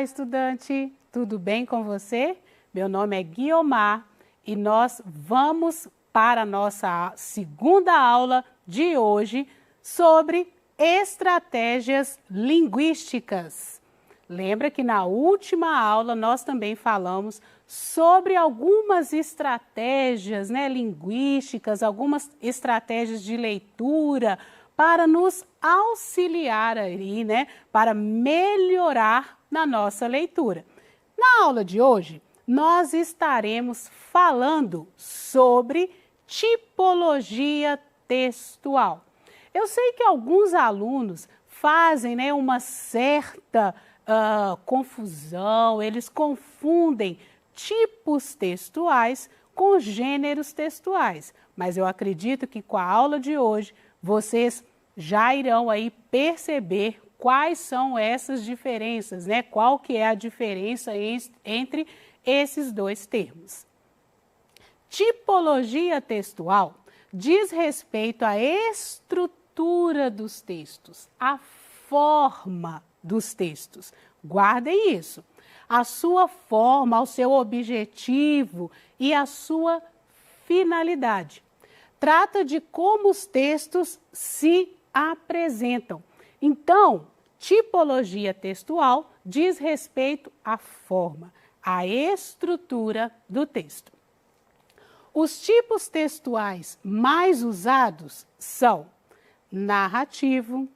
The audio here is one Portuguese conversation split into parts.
estudante! Tudo bem com você? Meu nome é Guiomar e nós vamos para a nossa segunda aula de hoje sobre estratégias linguísticas. Lembra que na última aula nós também falamos sobre algumas estratégias, linguísticas, algumas estratégias de leitura para nos auxiliar aí, para melhorar na nossa leitura. Na aula de hoje, nós estaremos falando sobre tipologia textual. Eu sei que alguns alunos fazem uma certa confusão, eles confundem tipos textuais com gêneros textuais, mas eu acredito que com a aula de hoje vocês já irão aí perceber quais são essas diferenças, Qual que é a diferença entre esses dois termos. Tipologia textual diz respeito à estrutura dos textos, à forma dos textos. Guardem isso. A sua forma, o seu objetivo e a sua finalidade. Trata de como os textos se apresentam. Então, tipologia textual diz respeito à forma, à estrutura do texto. Os tipos textuais mais usados são narrativo,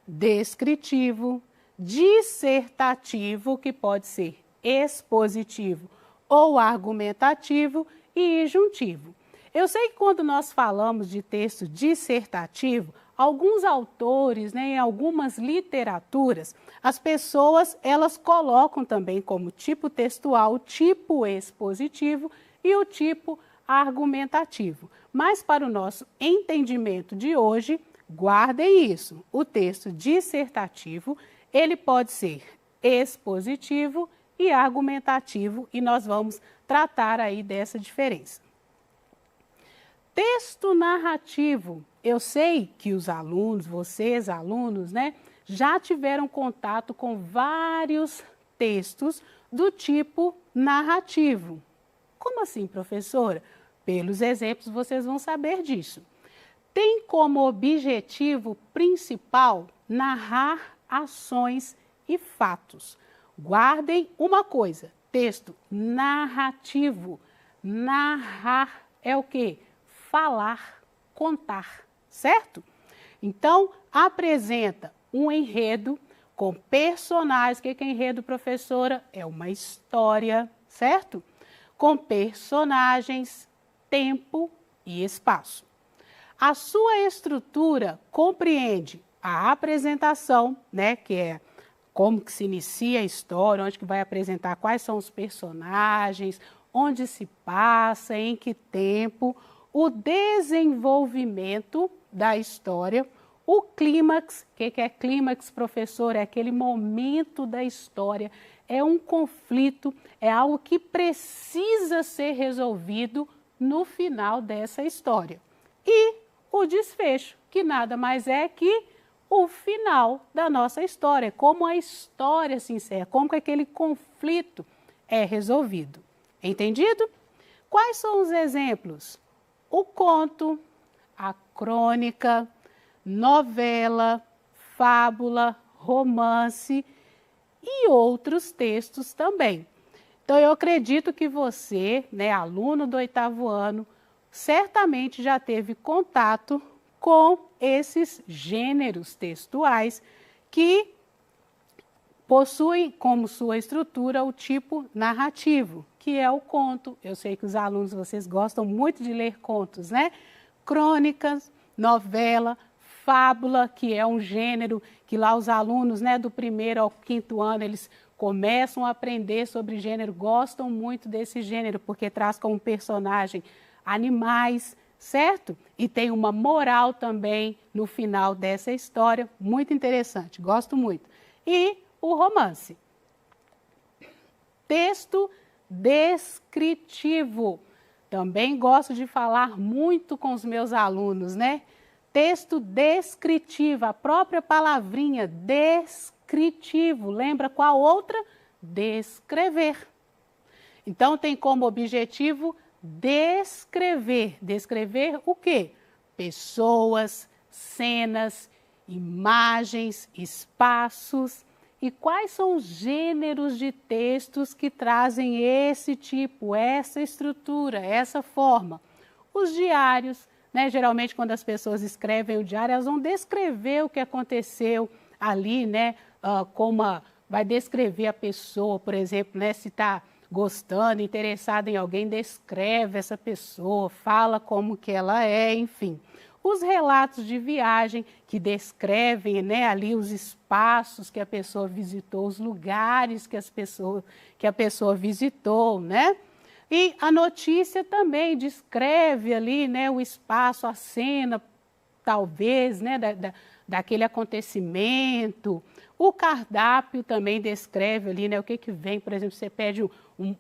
descritivo, dissertativo, que pode ser expositivo ou argumentativo, e juntivo. Eu sei que quando nós falamos de texto dissertativo, alguns autores, em algumas literaturas, as pessoas elas colocam também como tipo textual o tipo expositivo e o tipo argumentativo. Mas para o nosso entendimento de hoje, guardem isso. O texto dissertativo, ele pode ser expositivo e argumentativo, e nós vamos tratar aí dessa diferença. Texto narrativo, eu sei que os alunos, vocês alunos, já tiveram contato com vários textos do tipo narrativo. Como assim, professora? Pelos exemplos vocês vão saber disso. Tem como objetivo principal narrar ações e fatos. Guardem uma coisa, texto narrativo. Narrar é o quê? Falar, contar, certo? Então, apresenta um enredo com personagens. O que é enredo, professora? É uma história, certo? Com personagens, tempo e espaço. A sua estrutura compreende a apresentação, que é como que se inicia a história, onde que vai apresentar quais são os personagens, onde se passa, em que tempo, o desenvolvimento da história, o clímax. O que é clímax, professor? É aquele momento da história, é um conflito, é algo que precisa ser resolvido no final dessa história. E o desfecho, que nada mais é que o final da nossa história, como a história se encerra, como que aquele conflito é resolvido. Entendido? Quais são os exemplos? O conto, a crônica, novela, fábula, romance e outros textos também. Então, eu acredito que você, aluno do 8º ano, certamente já teve contato com esses gêneros textuais que possuem como sua estrutura o tipo narrativo, que é o conto. Eu sei que os alunos, vocês gostam muito de ler contos, Crônicas, novela, fábula, que é um gênero que lá os alunos, do 1º ao 5º ano, eles começam a aprender sobre gênero, gostam muito desse gênero, porque traz como personagem animais, certo? E tem uma moral também no final dessa história, muito interessante, gosto muito. E o romance. Texto descritivo. Também gosto de falar muito com os meus alunos, Texto descritivo, a própria palavrinha descritivo. Lembra qual outra? descrever. Então, tem como objetivo descrever. Descrever o quê? Pessoas, cenas, imagens, espaços. E quais são os gêneros de textos que trazem esse tipo, essa estrutura, essa forma? Os diários, né? Geralmente quando as pessoas escrevem o diário, elas vão descrever o que aconteceu ali, né? Vai descrever a pessoa, por exemplo, né? Se está gostando, interessada em alguém, descreve essa pessoa, fala como que ela é, enfim. Os relatos de viagem que descrevem, né, ali os espaços que a pessoa visitou, os lugares que a pessoa visitou, né? E a notícia também descreve ali, né, o espaço, a cena, talvez, né, daquele acontecimento. O cardápio também descreve ali, né, o que vem, por exemplo, você pede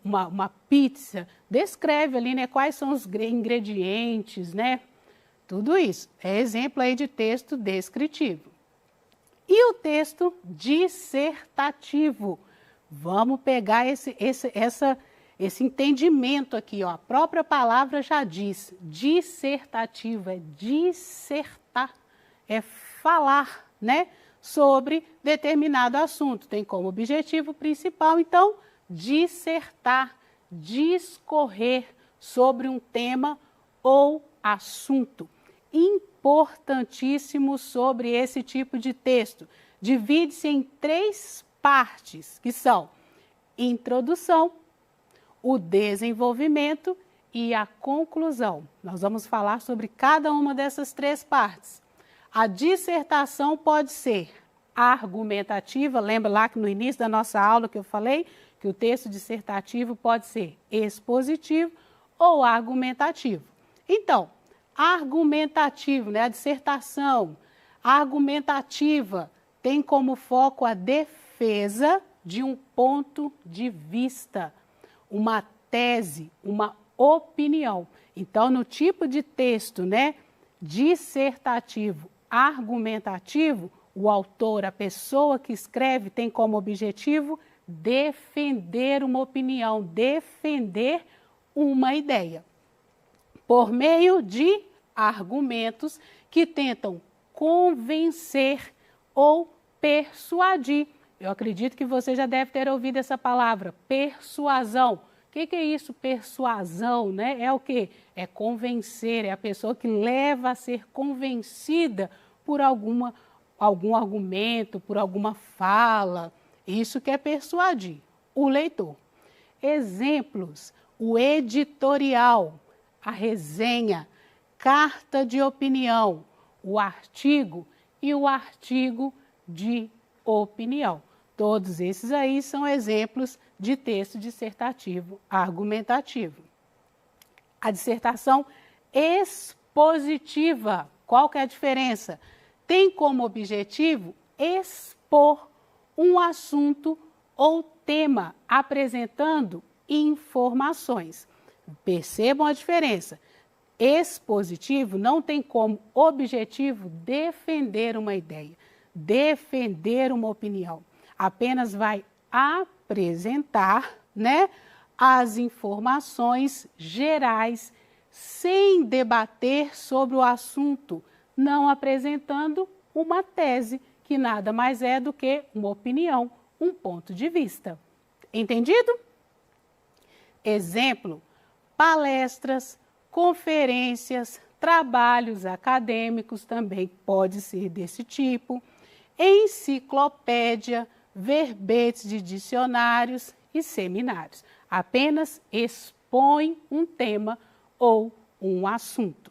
uma pizza, descreve ali, né, quais são os ingredientes, né? Tudo isso é exemplo aí de texto descritivo. E o texto dissertativo? Vamos pegar esse entendimento aqui, ó. A própria palavra já diz, dissertativo é dissertar, é falar, né, sobre determinado assunto. Tem como objetivo principal, então, dissertar, discorrer sobre um tema ou assunto. Importantíssimo sobre esse tipo de texto. Divide-se em 3 partes, que são introdução, o desenvolvimento e a conclusão. Nós vamos falar sobre cada uma dessas 3 partes. A dissertação pode ser argumentativa, lembra lá que no início da nossa aula que eu falei que o texto dissertativo pode ser expositivo ou argumentativo. Então, argumentativo, né? A dissertação argumentativa tem como foco a defesa de um ponto de vista, uma tese, uma opinião. Então, no tipo de texto, né, dissertativo, argumentativo, o autor, a pessoa que escreve, tem como objetivo defender uma opinião, defender uma ideia, por meio de argumentos que tentam convencer ou persuadir. Eu acredito que você já deve ter ouvido essa palavra, persuasão. O que é isso, persuasão, né? É o quê? É convencer, é a pessoa que leva a ser convencida por algum argumento, por alguma fala. Isso que é persuadir o leitor. Exemplos, o editorial, a resenha, carta de opinião, o artigo e o artigo de opinião. Todos esses aí são exemplos de texto dissertativo argumentativo. A dissertação expositiva, qual que é a diferença? Tem como objetivo expor um assunto ou tema, apresentando informações. Percebam a diferença. Expositivo não tem como objetivo defender uma ideia, defender uma opinião. Apenas vai apresentar, né, as informações gerais sem debater sobre o assunto, não apresentando uma tese, que nada mais é do que uma opinião, um ponto de vista. Entendido? Exemplo, palestras, conferências, trabalhos acadêmicos também pode ser desse tipo, enciclopédia, verbetes de dicionários e seminários. Apenas expõe um tema ou um assunto.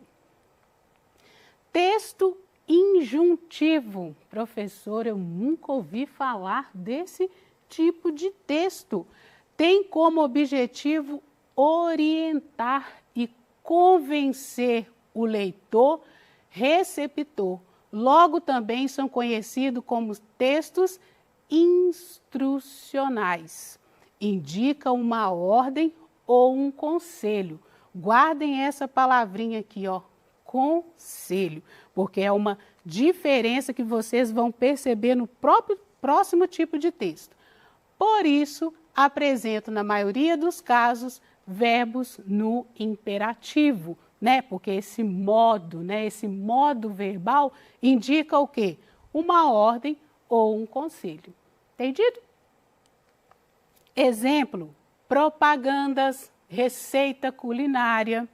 Texto injuntivo. Professor, eu nunca ouvi falar desse tipo de texto. Tem como objetivo orientar e convencer o leitor receptor. Logo também são conhecidos como textos instrucionais. Indica uma ordem ou um conselho. Guardem essa palavrinha aqui, ó, conselho, porque é uma diferença que vocês vão perceber no próximo tipo de texto. Por isso, apresentam, na maioria dos casos, verbos no imperativo, né? Porque esse modo, né? Esse modo verbal indica o quê? Uma ordem ou um conselho. Entendido? Exemplo: propagandas, receita culinária,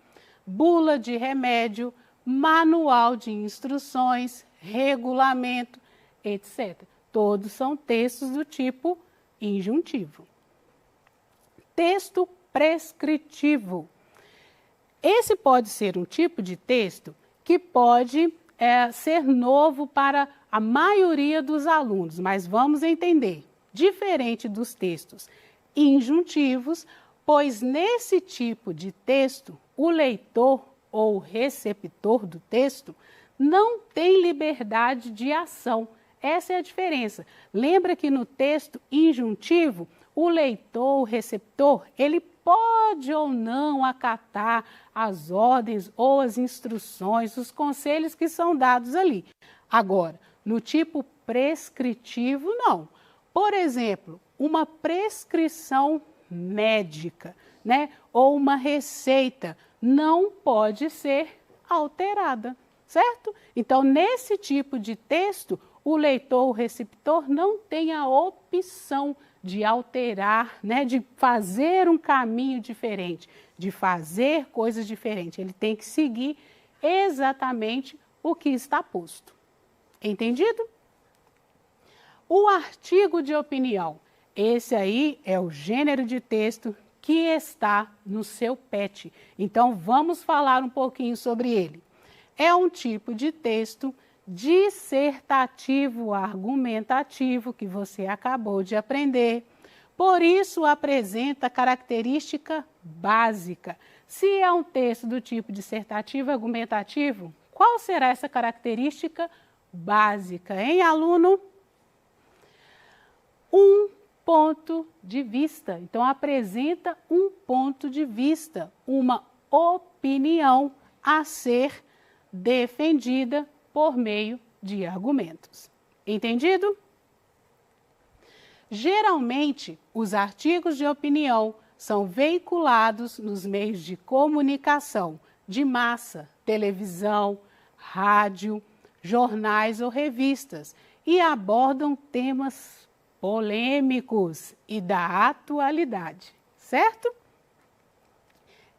bula de remédio, manual de instruções, regulamento, etc. Todos são textos do tipo injuntivo. Texto prescritivo. Esse pode ser um tipo de texto que pode ser novo para a maioria dos alunos, mas vamos entender. Diferente dos textos injuntivos, pois nesse tipo de texto, o leitor ou receptor do texto não tem liberdade de ação. Essa é a diferença. Lembra que no texto injuntivo, o leitor, o receptor, ele pode ou não acatar as ordens ou as instruções, os conselhos que são dados ali. Agora, no tipo prescritivo, não. Por exemplo, uma prescrição médica, né, ou uma receita não pode ser alterada, certo? Então, nesse tipo de texto, o leitor, o receptor, não tem a opção de alterar, né, de fazer um caminho diferente, de fazer coisas diferentes. Ele tem que seguir exatamente o que está posto. Entendido? O artigo de opinião. Esse aí é o gênero de texto que está no seu PET. Então, vamos falar um pouquinho sobre ele. É um tipo de texto dissertativo argumentativo que você acabou de aprender. Por isso, apresenta característica básica. Se é um texto do tipo dissertativo argumentativo, qual será essa característica básica, hein, aluno? Um ponto de vista. Então, apresenta um ponto de vista, uma opinião a ser defendida por meio de argumentos. Entendido? Geralmente, os artigos de opinião são veiculados nos meios de comunicação de massa, televisão, rádio, jornais ou revistas e abordam temas polêmicos e da atualidade, certo?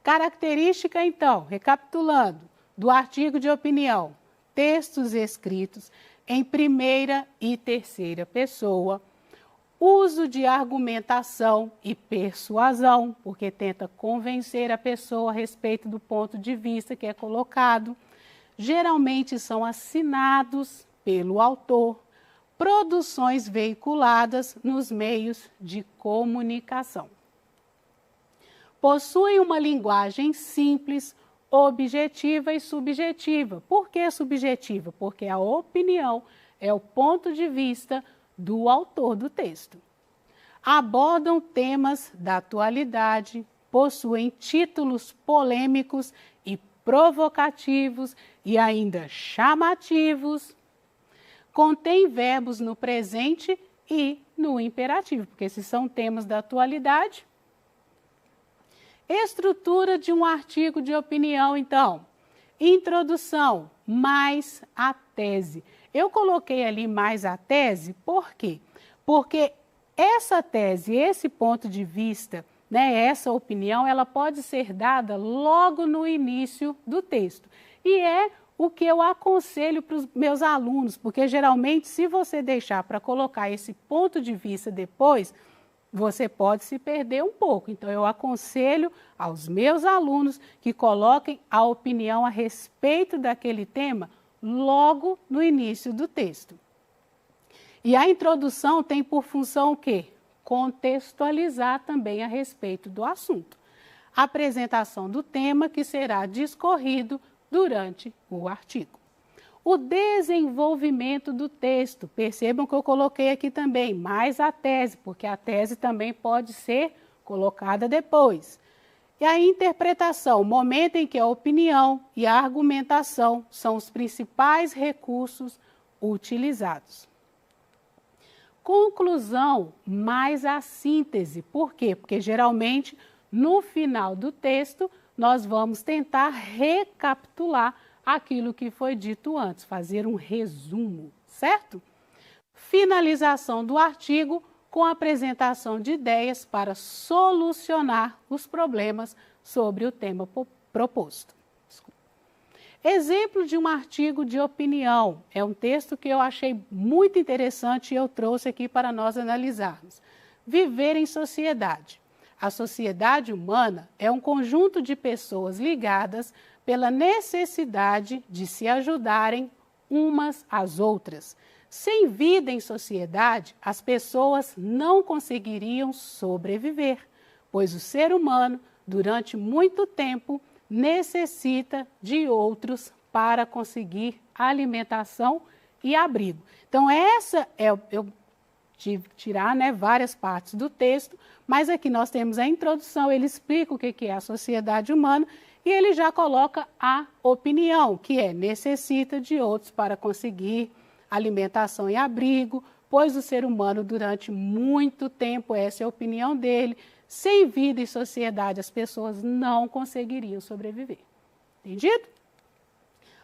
Característica, então, recapitulando, do artigo de opinião: textos escritos em primeira e terceira pessoa, uso de argumentação e persuasão, porque tenta convencer a pessoa a respeito do ponto de vista que é colocado, geralmente são assinados pelo autor, produções veiculadas nos meios de comunicação. Possuem uma linguagem simples, objetiva e subjetiva. Por que subjetiva? Porque a opinião é o ponto de vista do autor do texto. Abordam temas da atualidade, possuem títulos polêmicos e provocativos e ainda chamativos. Contém verbos no presente e no imperativo, porque esses são temas da atualidade. Estrutura de um artigo de opinião, então. Introdução, mais a tese. Eu coloquei ali mais a tese, por quê? Porque essa tese, esse ponto de vista, né, essa opinião, ela pode ser dada logo no início do texto. E é o que eu aconselho para os meus alunos, porque geralmente, se você deixar para colocar esse ponto de vista depois, você pode se perder um pouco. Então, eu aconselho aos meus alunos que coloquem a opinião a respeito daquele tema logo no início do texto. E a introdução tem por função o quê? Contextualizar também a respeito do assunto. A apresentação do tema que será discorrido durante o artigo. O desenvolvimento do texto. Percebam que eu coloquei aqui também mais a tese, porque a tese também pode ser colocada depois. E a interpretação, o momento em que a opinião e a argumentação são os principais recursos utilizados. conclusão mais a síntese. Por quê? Porque geralmente no final do texto nós vamos tentar recapitular aquilo que foi dito antes, fazer um resumo, certo? Finalização do artigo com a apresentação de ideias para solucionar os problemas sobre o tema proposto. Exemplo de um artigo de opinião. É um texto que eu achei muito interessante e eu trouxe aqui para nós analisarmos. Viver em sociedade. A sociedade humana é um conjunto de pessoas ligadas pela necessidade de se ajudarem umas às outras. Sem vida em sociedade, as pessoas não conseguiriam sobreviver, pois o ser humano, durante muito tempo, necessita de outros para conseguir alimentação e abrigo. Então, eu tive que tirar, né, várias partes do texto, mas aqui nós temos a introdução, ele explica o que é a sociedade humana e ele já coloca a opinião, que é necessita de outros para conseguir alimentação e abrigo, pois o ser humano durante muito tempo, essa é a opinião dele, sem vida e sociedade as pessoas não conseguiriam sobreviver. Entendido?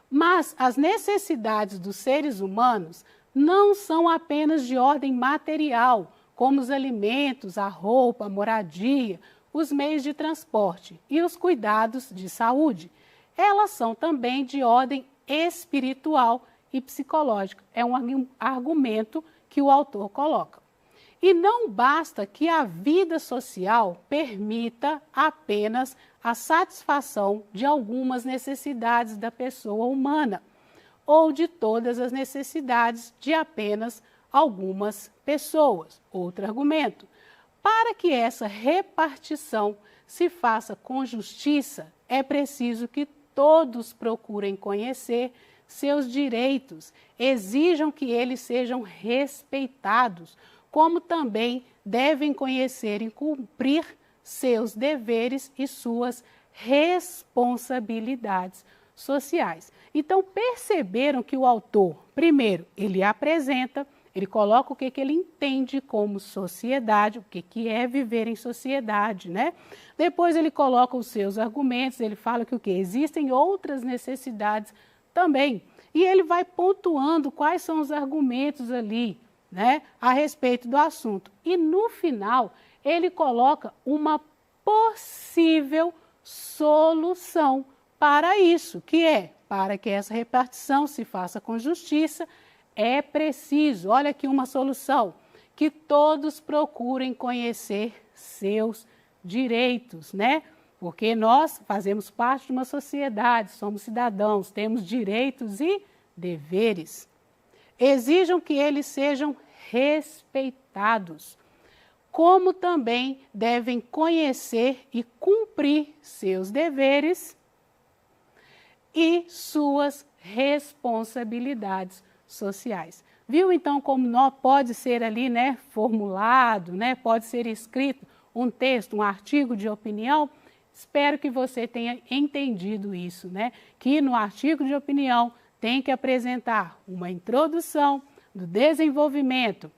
Mas as necessidades dos seres humanos não são apenas de ordem material, como os alimentos, a roupa, a moradia, os meios de transporte e os cuidados de saúde. Elas são também de ordem espiritual e psicológica. É um argumento que o autor coloca. E não basta que a vida social permita apenas a satisfação de algumas necessidades da pessoa humana ou de todas as necessidades de apenas algumas pessoas. Outro argumento. Para que essa repartição se faça com justiça, é preciso que todos procurem conhecer seus direitos, exijam que eles sejam respeitados, como também devem conhecer e cumprir seus deveres e suas responsabilidades sociais. Então, perceberam que o autor, primeiro, ele apresenta, ele coloca o que ele entende como sociedade, o que é viver em sociedade, né? Depois ele coloca os seus argumentos, ele fala que existem outras necessidades também. E ele vai pontuando quais são os argumentos ali, né, a respeito do assunto. E no final, ele coloca uma possível solução para isso, que é, para que essa repartição se faça com justiça, é preciso, olha aqui uma solução, que todos procurem conhecer seus direitos, né? Porque nós fazemos parte de uma sociedade, somos cidadãos, temos direitos e deveres. Exijam que eles sejam respeitados, como também devem conhecer e cumprir seus deveres e suas responsabilidades sociais. Viu então como não pode ser ali, né, formulado, né, pode ser escrito um texto, um artigo de opinião? Espero que você tenha entendido isso, né? Que no artigo de opinião tem que apresentar uma introdução do desenvolvimento,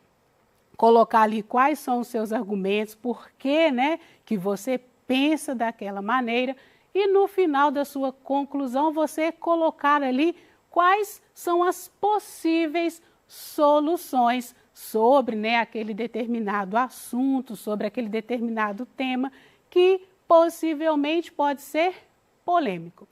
colocar ali quais são os seus argumentos, por que, né, que você pensa daquela maneira e no final da sua conclusão você colocar ali quais são as possíveis soluções sobre, né, aquele determinado assunto, sobre aquele determinado tema que possivelmente pode ser polêmico.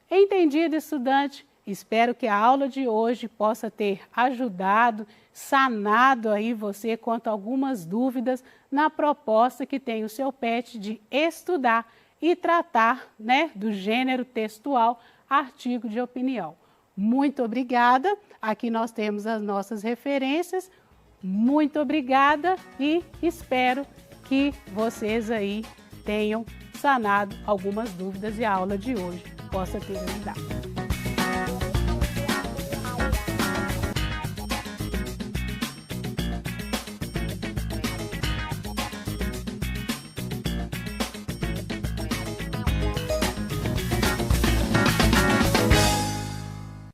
Entendido, estudante? Espero que a aula de hoje possa ter ajudado, sanado aí você quanto a algumas dúvidas na proposta que tem o seu PET de estudar e tratar, né, do gênero textual artigo de opinião. Muito obrigada. Aqui nós temos as nossas referências. Muito obrigada e espero que vocês aí tenham sanado algumas dúvidas e a aula de hoje possa ter ajudado.